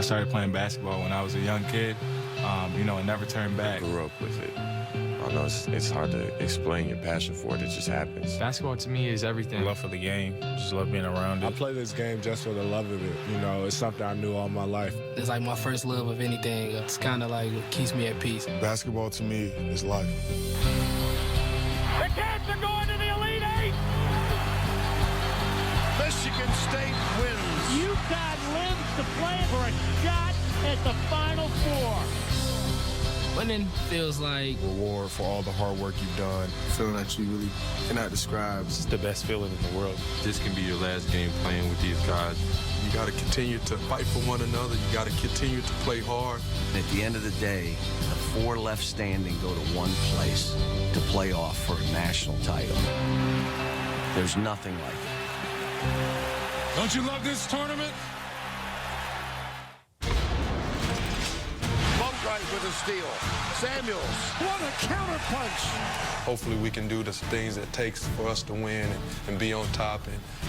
started playing basketball when I was a young kid, you know, and never turned back. I grew up with it. I know it's hard to explain your passion for it. It just happens. Basketball to me is everything. Love for the game. Just love being around it. I play this game just for the love of it. You know, it's something I knew all my life. It's like my first love of anything. It's kind of like what keeps me at peace. Basketball to me is life. The Cats are going to the Elite Eight. Michigan State wins. UConn lives to play for a shot at the Final Four. Winning feels like Reward for all the hard work you've done. Feeling that you really cannot describe. It's the best feeling in the world. This can be your last game playing with these guys. You got to continue to fight for one another. You got to continue to play hard. At the end of the day, the four left standing go to one place to play off for a national title. There's nothing like it. Don't you love this tournament? Boatwright with a steal. Samuels. What a counterpunch. Hopefully we can do the things it takes for us to win and be on top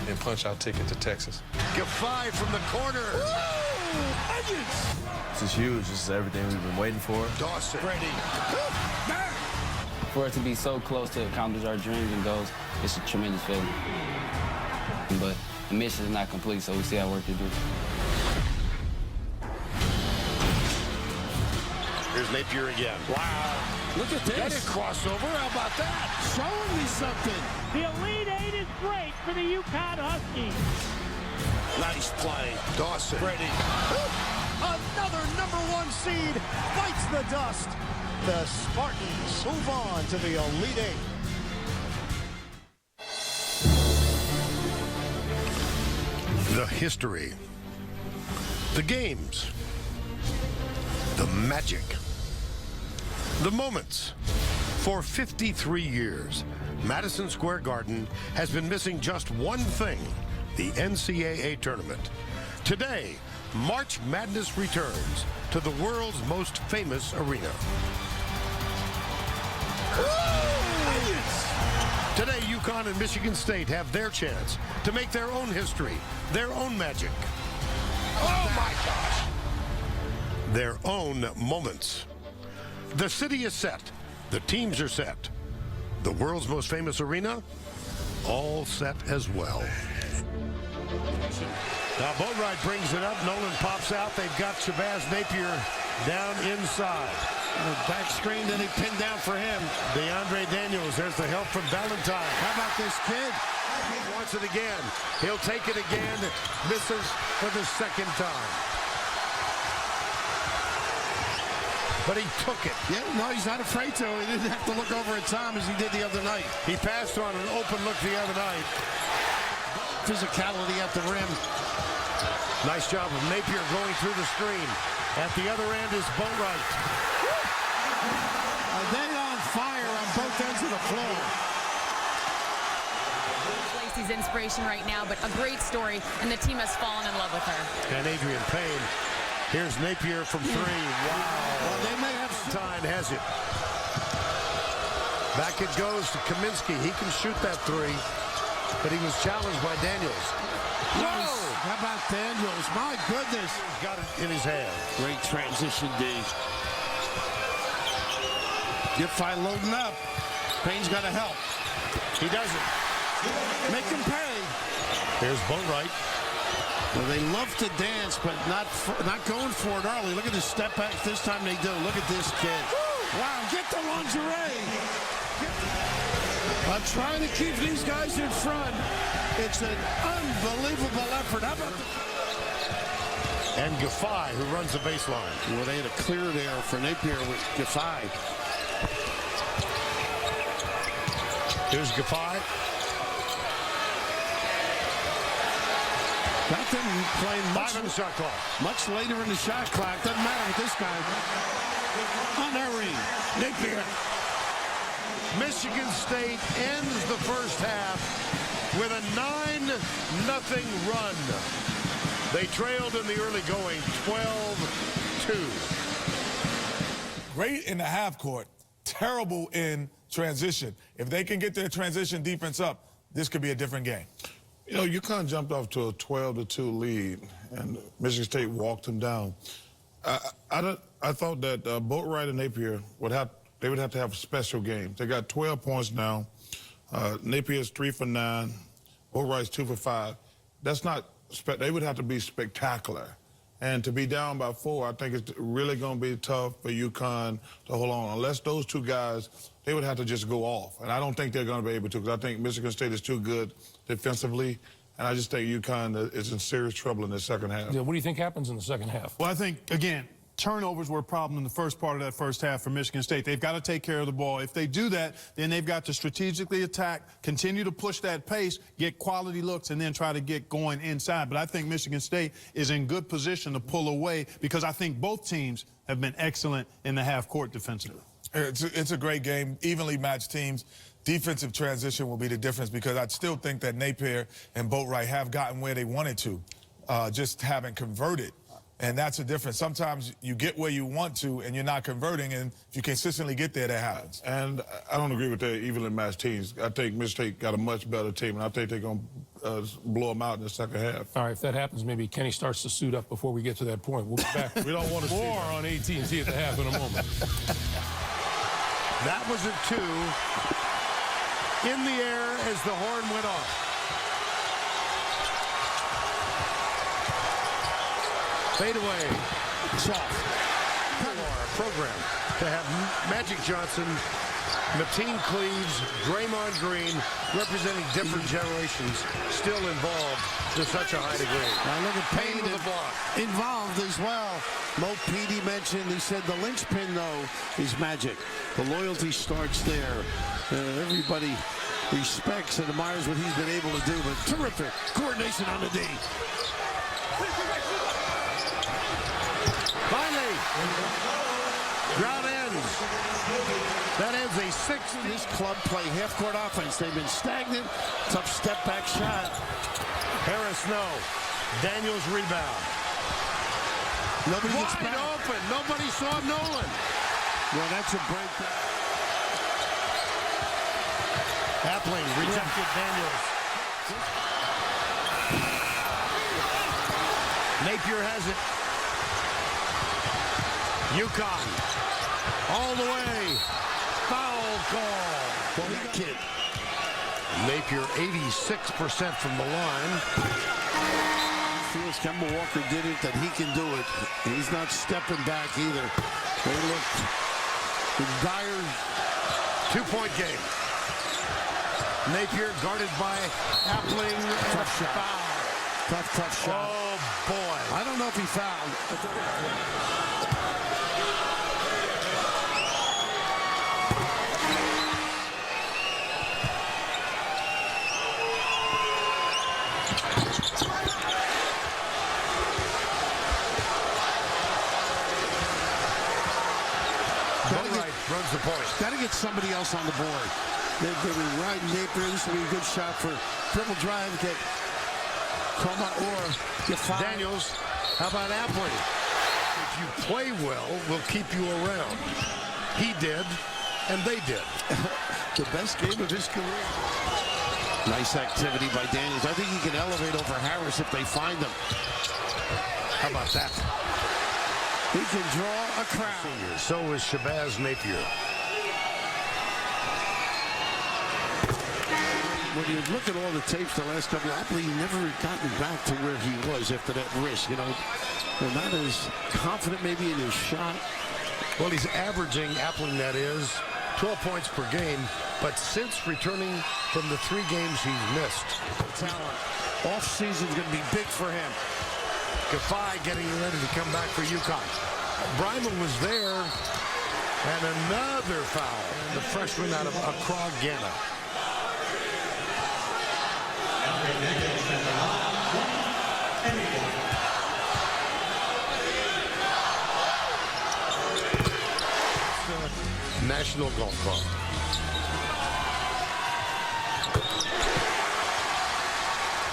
and punch our ticket to Texas. Gafai from the corner. Woo! Onions. This is huge. This is everything we've been waiting for. Dawson. Ready. for it to be so close to accomplish our dreams and goals, it's a tremendous feeling. But the mission is not complete, so we still have work to do. Here's Napier again. Wow. Look at this. That's a crossover. How about that? Showing me something. The Elite Eight is great for the UConn Huskies. Nice play. Dawson. Ready. Another #1 seed bites the dust. The Spartans move on to the Elite Eight. The history. The games. The magic. The moments. For 53 years, Madison Square Garden has been missing just one thing, the NCAA tournament. Today, March Madness returns to the world's most famous arena. Today, UConn and Michigan State have their chance to make their own history, their own magic. Oh my gosh! Their own moments. The city is set. The teams are set. The world's most famous arena, all set as well. Now Boatwright brings it up. Nolan pops out. They've got Shabazz Napier down inside. Back screen that he pinned down for him. DeAndre Daniels. There's the help from Valentine. How about this kid? He wants it again. He'll take it again. Misses for the second time. But he took it. Yeah, no, he's not afraid to. He didn't have to look over at Tom as he did the other night. He passed on an open look the other night. Physicality at the rim. Nice job of Napier going through the screen. At the other end is Boatwright. Are they on fire on both ends of the floor? Lacey's inspiration right now, but a great story, and the team has fallen in love with her. And Adrian Payne. Here's Napier from three. Wow. Well, they may have time, has it. Back it goes to Kaminsky. He can shoot that three, but he was challenged by Daniels. Whoa! How about Daniels? My goodness. He's got it in his hand. Great transition, D. Giffi loading up. Payne's got to help. He doesn't. Make him pay. Here's Boatwright. Well, they love to dance, but not going for it early. Look at the step back. This time they do. Look at this kid. Wow, get the lingerie. I'm trying to keep these guys in front. It's an unbelievable effort. How about and Gafai, who runs the baseline. Well, they had a clear there for Napier with Gafai. Here's Gafai. Got them playing much in the shot clock. Much later in the shot clock. Doesn't matter with this guy. Unerring. Napier. Michigan State ends the first half with a 9-0 run. They trailed in the early going 12-2. Great in the half court, terrible in transition. If they can get their transition defense up, this could be a different game. You know, UConn jumped off to a 12-2 lead, and Michigan State walked them down. I thought that Boatwright and Napier would have to have a special game. They got 12 points now. Napier's 3 for 9. Boatwright's 2 for 5. That's not. They would have to be spectacular. And to be down by 4, I think it's really going to be tough for UConn to hold on. Unless those two guys, they would have to just go off. And I don't think they're going to be able to, because I think Michigan State is too good defensively. And I just think UConn is in serious trouble in the second half. Yeah, what do you think happens in the second half? Well, I think, again, turnovers were a problem in the first part of that first half for Michigan State. They've got to take care of the ball. If they do that, then they've got to strategically attack, continue to push that pace, get quality looks, and then try to get going inside. But I think Michigan State is in good position to pull away, because I think both teams have been excellent in the half-court defensively. It's a great game, evenly matched teams. Defensive transition will be the difference, because I still think that Napier and Boatwright have gotten where they wanted to, just haven't converted. And that's the difference. Sometimes you get where you want to and you're not converting, and if you consistently get there, that happens. And I don't agree with the evenly matched teams. I think Michigan State got a much better team, and I think they're going to blow them out in the second half. All right, if that happens, maybe Kenny starts to suit up before we get to that point. We'll be back. We don't want to see more on AT&T at the half in a moment. That was a 2 in the air as the horn went off. Fade away. Soft. Program to have Magic Johnson, Mateen Cleaves, Draymond Green, representing different generations, still involved to such a high degree. Now look at Payne with the block. Involved as well. Mo Petey mentioned, he said the linchpin, though, is Magic. The loyalty starts there. Everybody respects and admires what he's been able to do, but terrific coordination on the D. Finally, ground ends. That ends a 6. This club play half-court offense. They've been stagnant. Tough step-back shot. Harris, no. Daniels rebound. Nobody gets wide back. open. Nobody saw Nolan. Well, that's a breakdown. Appling rejected Daniels. Napier has it. UConn all the way. Foul call. Well, that kid. Napier 86% from the line. Feels Kemba Walker did it, that he can do it. He's not stepping back either. They looked in dire. 2-point game. Napier guarded by Appling. Tough shot. Foul. Tough shot. Oh, boy. I don't know if he fouled. Runs the point. Got to get somebody else on the board. They've been riding Napier. This will be a good shot for dribble drive. Get Coma or get fouled. Daniels, how about Appling? If you play well, we'll keep you around. He did, and they did. The best game of his career. Nice activity by Daniels. I think he can elevate over Harris if they find him. How about that? He can draw a crowd. So is Shabazz Napier. When you look at all the tapes the last couple, I believe he never gotten back to where he was after that risk. You know, they're not as confident maybe in his shot. Well, he's averaging, Appling that is, 12 points per game. But since returning from the 3 games he's missed, Talent. Off-season's going to be big for him. Gafai getting ready to come back for UConn. Bryman was there, and another foul. The freshman out of Accra, Ghana. National Golf Club.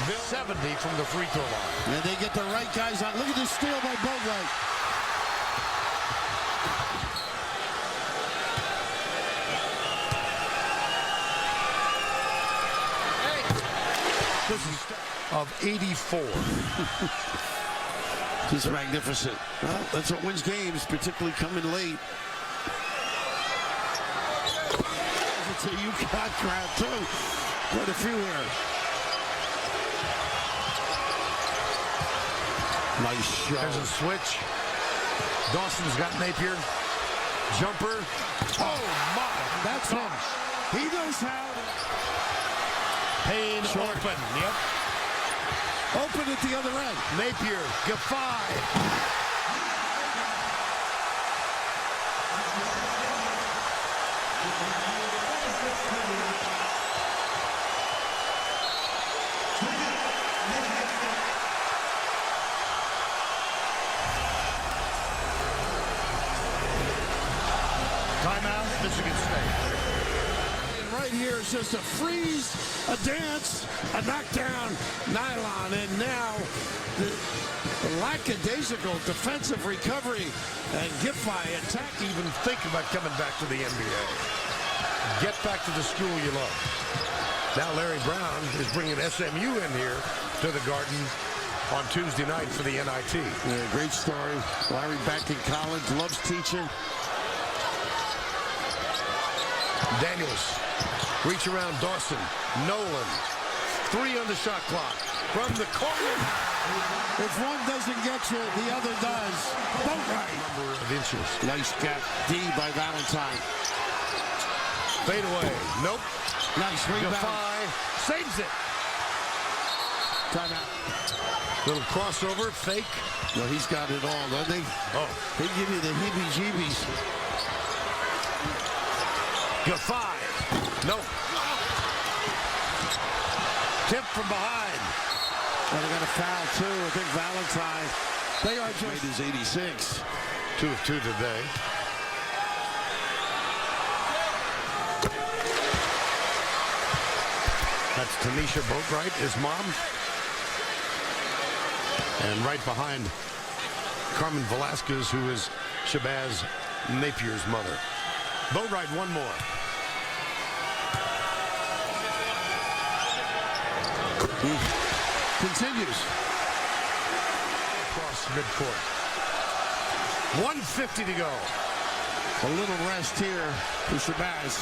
Bill 70 from the free throw line. And they get the right guys on. Look at this steal by Boatwright. This is of 84. Just magnificent. Well, that's what wins games, particularly coming late. It's a UConn crowd, too. Quite a few here. Nice shot. There's a switch. Dawson's got Napier. Jumper. Oh, my. That's him. He knows how. Payne open. Yep. Open at the other end. Napier. Gaffai. Timeout, Michigan State. And right here is just a freeze, a dance, a knockdown, nylon, and now the lackadaisical defensive recovery and Giffey attack. Even think about coming back to the NBA. Get back to the school you love. Now Larry Brown is bringing SMU in here to the Garden on Tuesday night for the NIT. Yeah, great story. Larry back in college, loves teaching. Daniels, reach around Dawson. Nolan, 3 on the shot clock. From the corner. If one doesn't get you, the other does. Boatwright. Number of inches. Nice gap. D by Valentine. Fade away. Nope. Nice rebound. Gaffai saves it. Timeout. Little crossover, fake. No, he's got it all, doesn't he? Oh. They give you the heebie-jeebies. Gaffai. No. Tip from behind. Well, they got a foul, too. I think Valentine. They are just... Made his 86. 2 of 2 today. That's Tanisha Boatwright, his mom. And right behind Carmen Velasquez, who is Shabazz Napier's mother. Boatwright, one more. Continues. Across midcourt. 1:50 to go. A little rest here for Shabazz.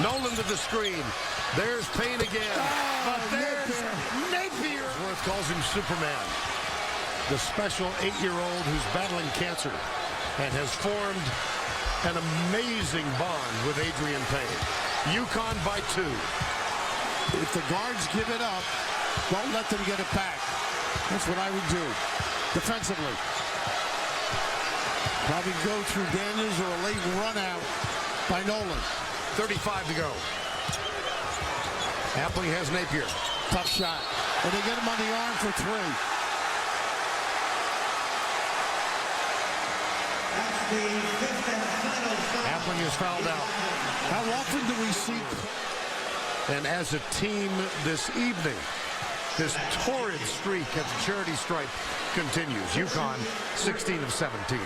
Nolan to the screen. There's Payne again. But there's Napier. Worth calls him Superman. The special 8-year-old who's battling cancer and has formed an amazing bond with Adrian Payne. UConn by 2. If the guards give it up, don't let them get it back. That's what I would do. Defensively. Probably go through Daniels or a late run out by Nolan. 35 to go. Appling has Napier. Tough shot. And they get him on the arm for 3. Appling is fouled out. How often do we see... And as a team this evening, this torrid streak at the charity stripe continues. UConn, 16 of 17.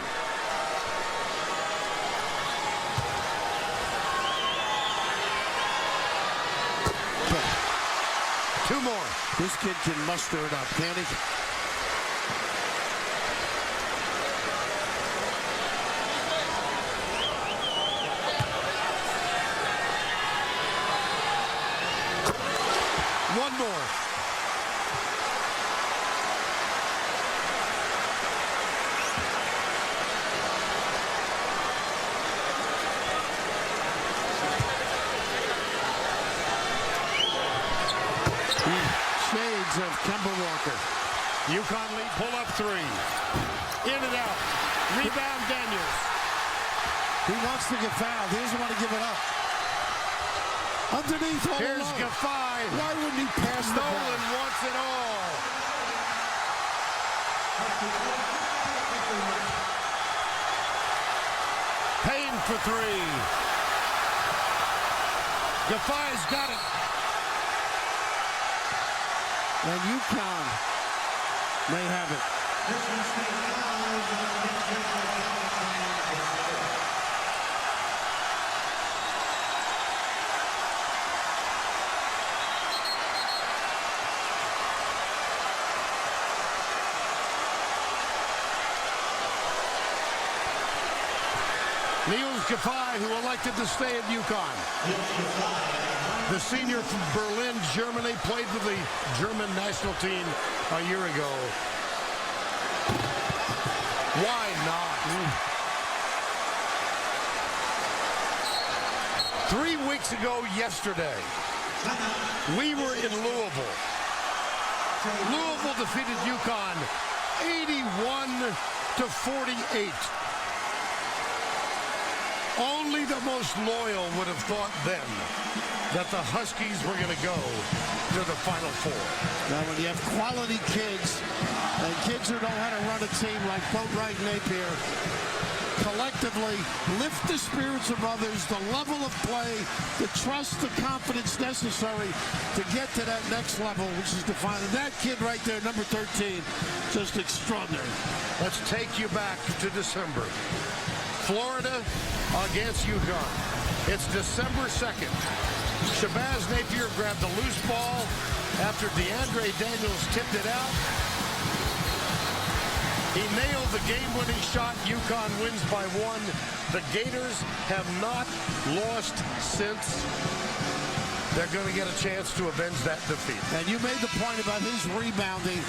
Two more. This kid can muster it up, can't he? One more. Shades of Kemba Walker. UConn lead, pull up 3. In and out. Rebound Daniels. He wants to get fouled. He doesn't want to give it up. Underneath all Here's alone. Gaffai. Why wouldn't he pass the ball? Nolan wants it all. Payne for 3. Gaffai's got it. And UConn may have it. Niels Giffey, who elected to stay at UConn. The senior from Berlin, Germany, played for the German national team a year ago. Why not? 3 weeks ago yesterday, we were in Louisville. Louisville defeated UConn 81-48. Only the most loyal would have thought then that the Huskies were going to go to the Final Four. Now, when you have quality kids and kids who know how to run a team like Boatwright and Napier, collectively lift the spirits of others, the level of play, the trust, the confidence necessary to get to that next level, which is defined. And that kid right there, number 13, just extraordinary. Let's take you back to December. Florida against UConn. It's December 2nd. Shabazz Napier grabbed the loose ball after DeAndre Daniels tipped it out. He nailed the game-winning shot. UConn wins by 1. The Gators have not lost since. They're going to get a chance to avenge that defeat. And you made the point about his rebounding.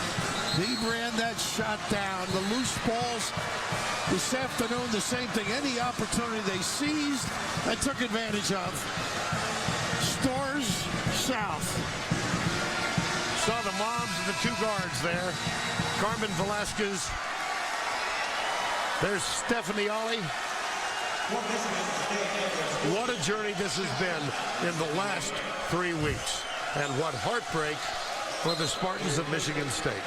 He ran that shot down. The loose balls this afternoon, the same thing. Any opportunity they seized and took advantage of. Stores South. Saw the moms and the 2 guards there. Carmen Velasquez. There's Stephanie Ollie. What a journey this has been in the last 3 weeks. And what heartbreak for the Spartans of Michigan State.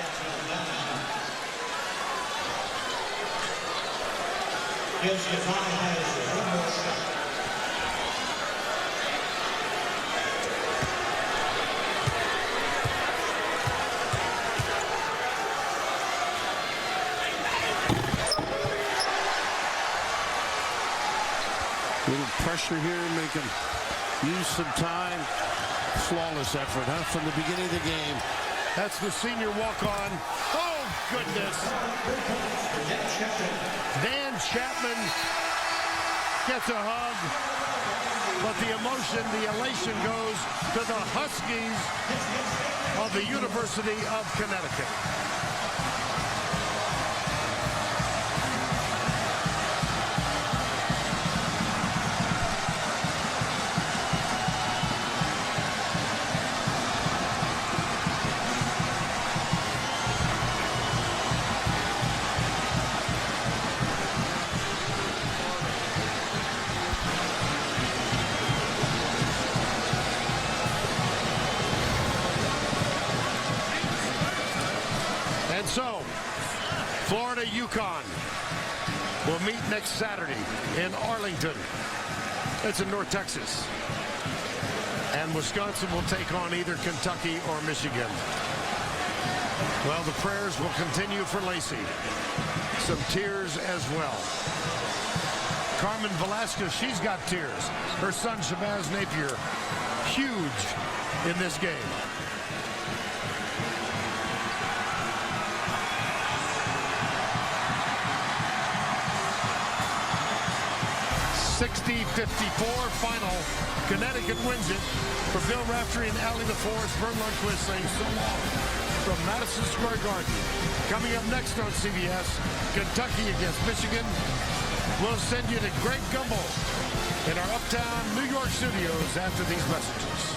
Little pressure here, make him use some time. Flawless effort, huh, from the beginning of the game. That's the senior walk-on. Oh, goodness. Dan Chapman gets a hug. But the emotion, the elation goes to the Huskies of the University of Connecticut. And so, Florida UConn will meet next Saturday in Arlington. It's in North Texas. And Wisconsin will take on either Kentucky or Michigan. Well, the prayers will continue for Lacey. Some tears as well. Carmen Velasquez, she's got tears. Her son, Shabazz Napier, huge in this game. 60-54 final. Connecticut wins it. For Bill Raftery and Allie DeForest, Vern Lundquist saying so long from Madison Square Garden. Coming up next on CBS, Kentucky against Michigan. We'll send you to Greg Gumbel in our uptown New York studios after these messages.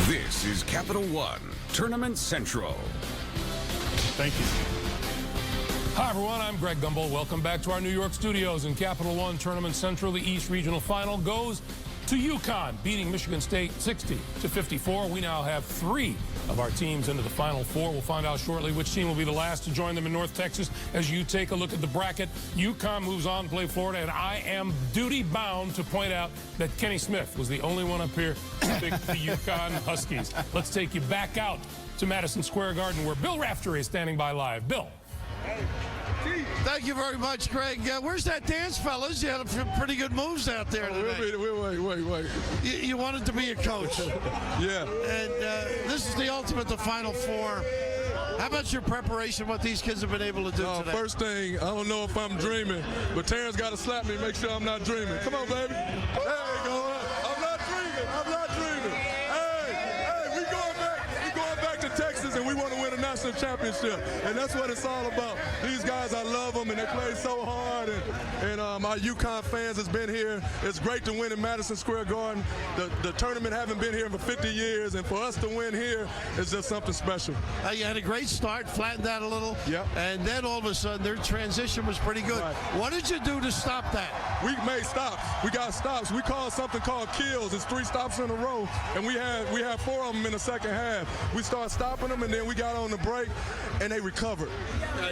This is Capital One Tournament Central. Thank you. Hi, everyone. I'm Greg Gumbel. Welcome back to our New York studios in Capital One Tournament Central. The East Regional Final goes to UConn, beating Michigan State 60-54. We now have 3 of our teams into the Final Four. We'll find out shortly which team will be the last to join them in North Texas. As you take a look at the bracket, UConn moves on to play Florida, and I am duty-bound to point out that Kenny Smith was the only one up here to pick the UConn Huskies. Let's take you back out to Madison Square Garden, where Bill Raftery is standing by live. Bill. Thank you very much, Greg. Where's that dance, fellas? You had pretty good moves out there today. Wait. You wanted to be a coach. Yeah. And this is the ultimate, the Final Four. How about your preparation, what these kids have been able to do today? First thing, I don't know if I'm dreaming, but Terrence got to slap me and make sure I'm not dreaming. Come on, baby. There you go. I'm not dreaming. I'm not dreaming. Hey, we going back to Texas, and we want to win a national championship, and that's what it's all about. These guys, I love them, and they play so hard, and our UConn fans has been here. It's great to win in Madison Square Garden. The tournament haven't been here for 50 years, and for us to win here is just something special. You had a great start, flattened out a little, and then all of a sudden their transition was pretty good. Right. What did you do to stop that? We made stops. We got stops. We called something called kills. It's 3 stops in a row, and we had 4 of them in the second half. We started stopping them, and then we got on the break, and they recovered.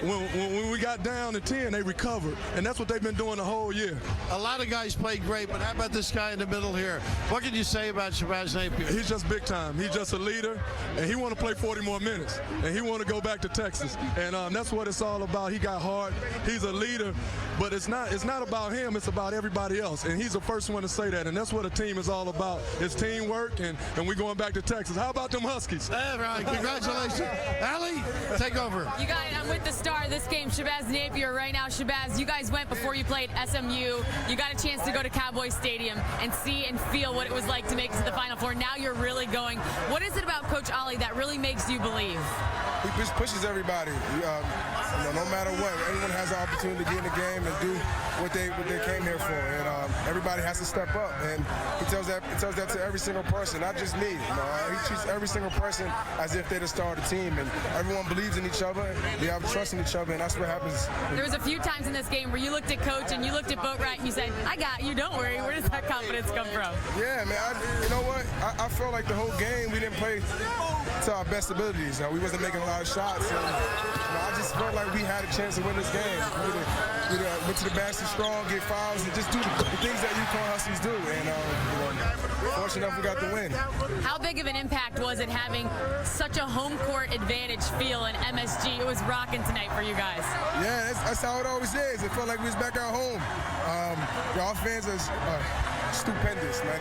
When we got down to 10, they recovered, and that's what they've been doing the whole year. A lot of guys played great, but how about this guy in the middle here? What can you say about Shabazz Napier? He's just big time. He's just a leader, and he want to play 40 more minutes, and he want to go back to Texas, and that's what it's all about. He got heart. He's a leader, but it's not about him. It's about everybody else, and he's the first one to say that, and that's what a team is all about. It's teamwork, and we're going back to Texas. How about them Huskies? Hey, right. Congratulations. Allie, take over. You guys, I'm with the star of this game, Shabazz Napier, right now. Shabazz, you guys went before you played SMU. You got a chance to go to Cowboy Stadium and see and feel what it was like to make it to the Final Four. Now you're really going. What is it about Coach Ollie that really makes you believe? He pushes everybody. No matter what, everyone has the opportunity to get in the game and do what they came here for, and everybody has to step up. And he tells that to every single person, not just me. He treats every single person as if they're the star of the team, and everyone believes in each other. They have trust in each other, and that's what happens. There was a few times in this game where you looked at Coach and you looked at Boatwright and you said, "I got you. Don't worry." Where does that confidence come from? Yeah, man. You know what? I felt like the whole game we didn't play to our best abilities. We wasn't making a lot of shots. And, I just felt like we had a chance to win this game. We went to the basket strong, get fouls, and just do the things that UConn Huskies do. And fortunate enough, we got the win. How big of an impact was it having such a home court advantage feel in MSG? It was rocking tonight for you guys. Yeah, that's how it always is. It felt like we was back at home. Our fans are stupendous, man.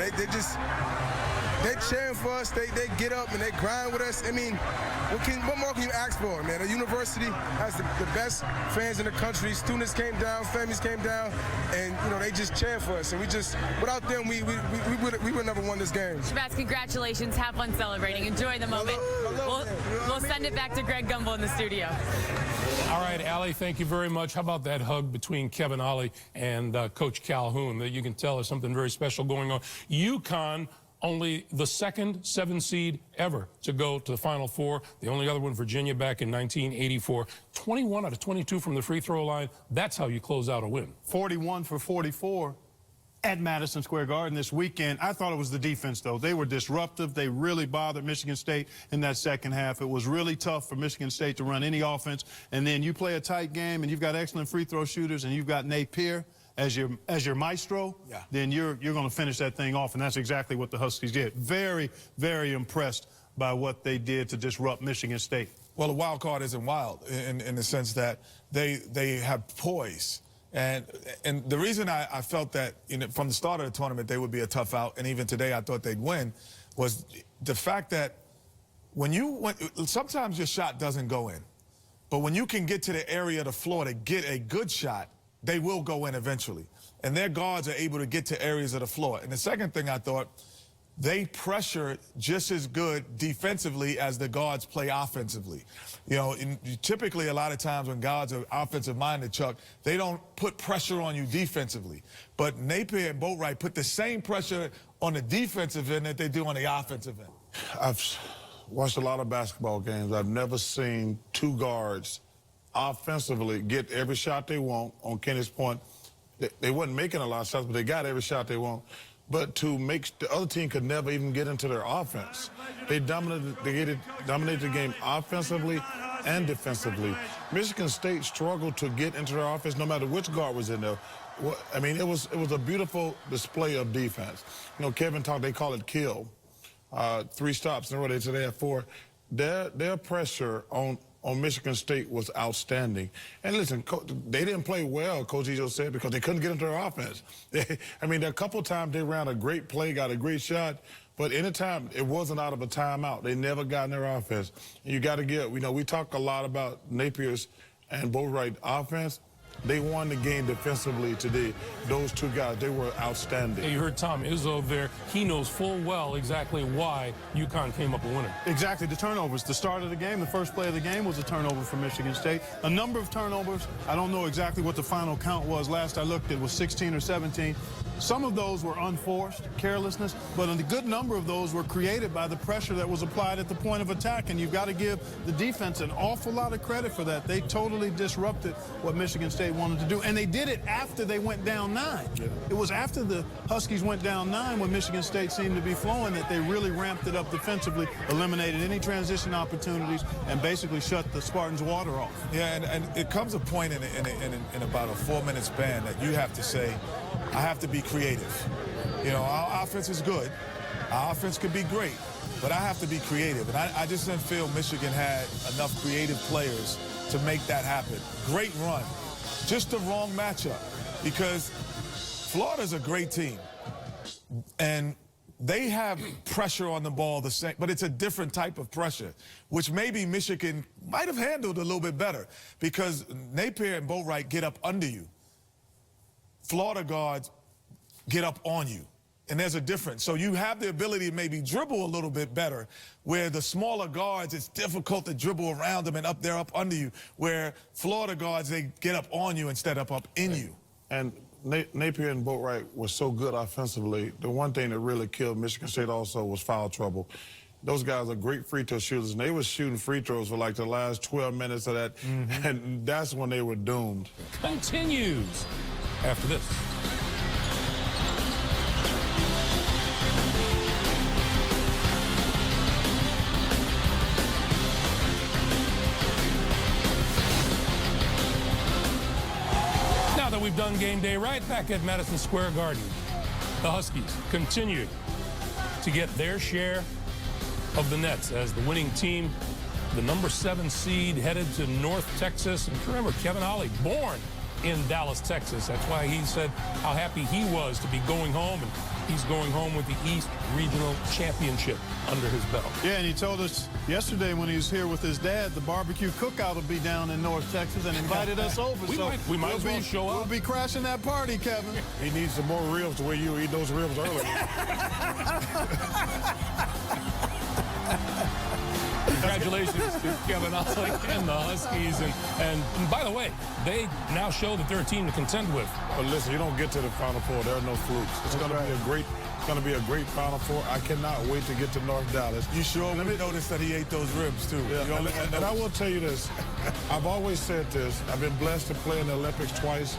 They're cheering for us. They get up and they grind with us. I mean, what more can you ask for, man? A university has the best fans in the country. Students came down, families came down, and they just cheer for us. And without them, we would never won this game. Shabazz, congratulations. Have fun celebrating. Enjoy the moment. We'll send it back to Greg Gumbel in the studio. All right, Allie, thank you very much. How about that hug between Kevin Ollie and Coach Calhoun? That you can tell there's something very special going on. UConn, only the second 7 seed ever to go to the Final Four. The only other one, Virginia, back in 1984. 21 out of 22 from the free throw line. That's how you close out a win. 41 for 44 at Madison Square Garden this weekend. I thought it was the defense, though. They were disruptive. They really bothered Michigan State in that second half. It was really tough for Michigan State to run any offense. And then you play a tight game, and you've got excellent free throw shooters, and you've got Napier as your maestro, then you're going to finish that thing off, and that's exactly what the Huskies did. Very, very impressed by what they did to disrupt Michigan State. Well, the wild card isn't wild in the sense that they have poise. And the reason I felt that from the start of the tournament they would be a tough out, and even today I thought they'd win, was the fact that sometimes your shot doesn't go in. But when you can get to the area of the floor to get a good shot, they will go in eventually. And their guards are able to get to areas of the floor. And the second thing I thought, they pressure just as good defensively as the guards play offensively. Typically a lot of times when guards are offensive-minded, Chuck, they don't put pressure on you defensively. But Napier and Boatwright put the same pressure on the defensive end that they do on the offensive end. I've watched a lot of basketball games. I've never seen 2 guards offensively get every shot they want. On Kenny's point, they wasn't making a lot of shots, but they got every shot they want. But to make the other team could never even get into their offense. They dominated the game offensively and defensively. Michigan State struggled to get into their offense no matter which guard was in there. I mean, it was a beautiful display of defense. Kevin talked, they call it kill. 3 stops in a row, they have 4. Their pressure on on Michigan State was outstanding. And listen, they didn't play well, Coach Ejo said, because they couldn't get into their offense. I mean, a couple times they ran a great play, got a great shot, but anytime it wasn't out of a timeout. They never got in their offense. And you got to get, we talk a lot about Napier's and Boatwright offense. They won the game defensively today. Those two guys, they were outstanding. Yeah, you heard Tom Izzo there. He knows full well exactly why UConn came up a winner. Exactly, the turnovers. The start of the game, the first play of the game was a turnover for Michigan State. A number of turnovers. I don't know exactly what the final count was. Last I looked, it was 16 or 17. Some of those were unforced, carelessness, but a good number of those were created by the pressure that was applied at the point of attack, and you've got to give the defense an awful lot of credit for that. They totally disrupted what Michigan State wanted to do, and they did it after they went down 9. Yeah. It was after the Huskies went down 9 when Michigan State seemed to be flowing that they really ramped it up defensively, eliminated any transition opportunities, and basically shut the Spartans' water off. Yeah, and it comes a point in about a 4-minute span that you have to say, I have to be creative. Our offense is good. Our offense could be great, but I have to be creative. And I just didn't feel Michigan had enough creative players to make that happen. Great run. Just the wrong matchup, because Florida's a great team. And they have pressure on the ball the same, but it's a different type of pressure, which maybe Michigan might have handled a little bit better, because Napier and Boatwright get up under you. Florida guards get up on you, and there's a difference. So you have the ability to maybe dribble a little bit better, where the smaller guards, it's difficult to dribble around them and up under you, where Florida guards, they get up on you instead of up in you. And Napier and Boatwright were so good offensively. The one thing that really killed Michigan State also was foul trouble. Those guys are great free throw shooters, and they were shooting free throws for like the last 12 minutes of that, and that's when they were doomed. Continues after this. Now that we've done game day right back at Madison Square Garden, the Huskies continue to get their share of the nets as the winning team, the number 7 seed, headed to North Texas. And remember, Kevin Ollie, born in Dallas, Texas. That's why he said how happy he was to be going home, and he's going home with the East Regional Championship under his belt. Yeah, and he told us yesterday when he was here with his dad, the barbecue cookout will be down in North Texas, and invited us over. We might as well show up. We'll be crashing that party, Kevin. He needs some more ribs the way you eat those ribs earlier. Congratulations to Kevin Ollie and the Huskies. And by the way, they now show that they're a team to contend with. But listen, you don't get to the Final Four. There are no flukes. It's going to be a great Final Four. I cannot wait to get to North Dallas. You sure would notice that he ate those ribs, too. Yeah, and I will tell you this. I've always said this. I've been blessed to play in the Olympics twice.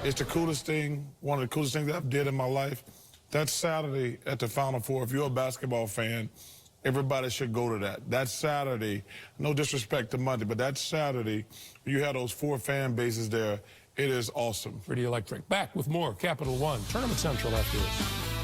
It's the coolest thing, one of the coolest things that I've did in my life. That Saturday at the Final Four, if you're a basketball fan, everybody should go to that. That Saturday, no disrespect to Monday, but that Saturday, you had those 4 fan bases there. It is awesome. Pretty electric. Back with more Capital One Tournament Central after this.